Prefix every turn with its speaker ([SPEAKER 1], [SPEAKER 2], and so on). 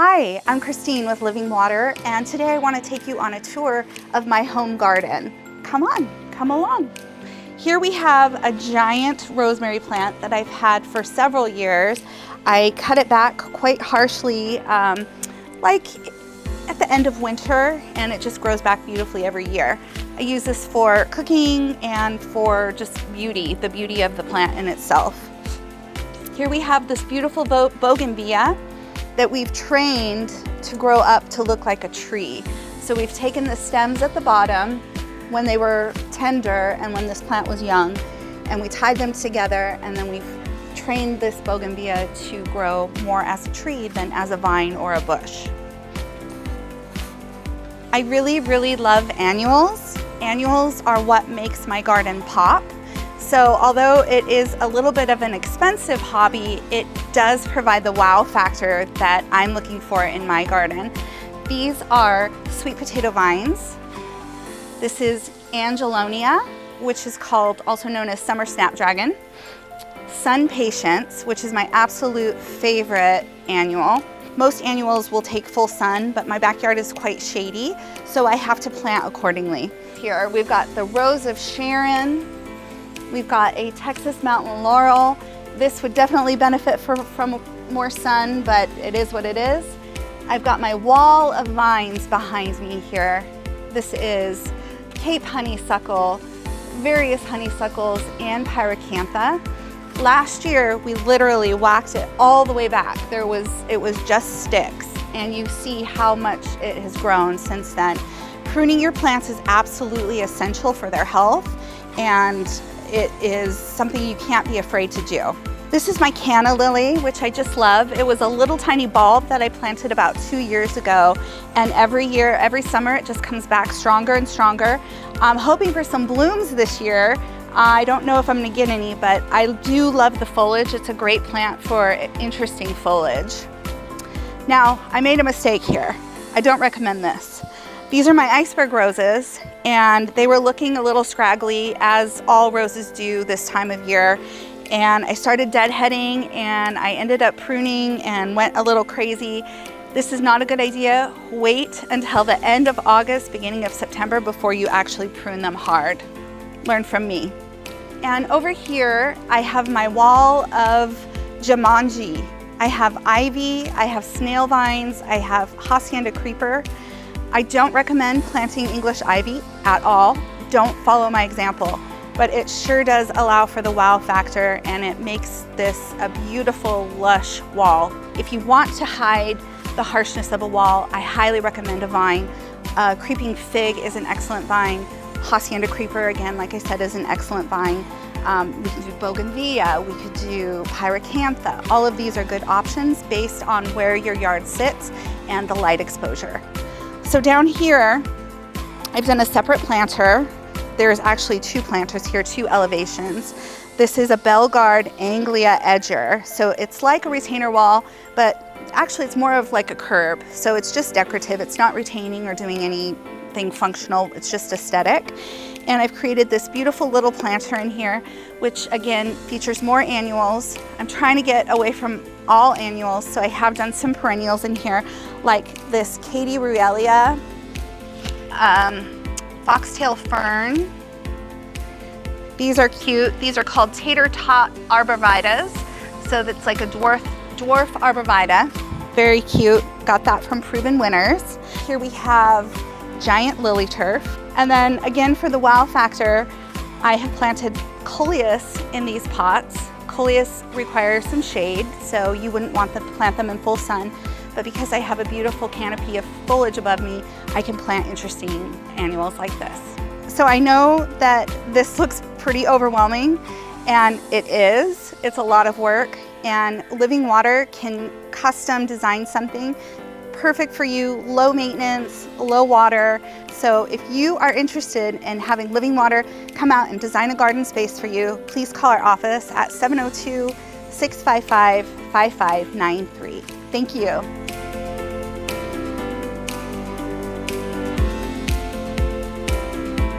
[SPEAKER 1] Hi, I'm Christine with Living Water, and today I want to take you on a tour of my home garden. Come on, come along. Here we have a giant rosemary plant that I've had for several years. I cut it back quite harshly, like at the end of winter, and it just grows back beautifully every year. I use this for cooking and for just beauty, the beauty of the plant in itself. Here we have this beautiful bougainvillea that we've trained to grow up to look like a tree. So we've taken the stems at the bottom when they were tender and when this plant was young, and we tied them together, and then we've trained this bougainvillea to grow more as a tree than as a vine or a bush. I really love annuals. Annuals are what makes my garden pop. So although it is a little bit of an expensive hobby, it does provide the wow factor that I'm looking for in my garden. These are sweet potato vines. This is Angelonia, which is called, also known as summer snapdragon. Sun patience, which is my absolute favorite annual. Most annuals will take full sun, but my backyard is quite shady, so I have to plant accordingly. Here we've got the Rose of Sharon. We've got a Texas mountain laurel. This would definitely benefit from more sun, but it is what it is. I've got my wall of vines behind me here. This is Cape honeysuckle, various honeysuckles, and pyracantha. Last year, we literally whacked it all the way back. It was just sticks, and you see how much it has grown since then. Pruning your plants is absolutely essential for their health, and it is something you can't be afraid to do. This is my canna lily, which I just love. It was a little tiny bulb that I planted about 2 years ago, and every year, every summer, it just comes back stronger and stronger. I'm hoping for some blooms this year. I don't know if I'm gonna get any, but I do love the foliage. It's a great plant for interesting foliage. Now, I made a mistake here. I don't recommend this. These are my iceberg roses, and they were looking a little scraggly, as all roses do this time of year. And I started deadheading, and I ended up pruning and went a little crazy. This is not a good idea. Wait until the end of August, beginning of September before you actually prune them hard. Learn from me. And over here, I have my wall of Jumanji. I have ivy, I have snail vines, I have hacienda creeper. I don't recommend planting English ivy at all. Don't follow my example, but it sure does allow for the wow factor, and it makes this a beautiful, lush wall. If you want to hide the harshness of a wall, I highly recommend a vine. Creeping fig is an excellent vine. Hacienda creeper, again, like I said, is an excellent vine. We could do bougainvillea, we could do pyracantha. All of these are good options based on where your yard sits and the light exposure. So down here, I've done a separate planter. There's actually two planters here, two elevations. This is a Bellegarde Anglia edger. So it's like a retainer wall, but actually it's more of like a curb. So it's just decorative. It's not retaining or doing anything functional. It's just aesthetic. And I've created this beautiful little planter in here, which again features more annuals. I'm trying to get away from all annuals, so I have done some perennials in here, like this Katie Ruellia, foxtail fern. These are cute. These are called tater tot arborvitas. So that's like a dwarf arborvita. Very cute. Got that from Proven Winners. Here we have giant lily turf. And then again, for the wow factor, I have planted coleus in these pots. Coleus requires some shade, so you wouldn't want to plant them in full sun. But because I have a beautiful canopy of foliage above me, I can plant interesting annuals like this. So I know that this looks pretty overwhelming, and it is. It's a lot of work, and Living Water can custom design something perfect for you, low maintenance, low water. So if you are interested in having Living Water come out and design a garden space for you, please call our office at 702-655-5593. Thank you.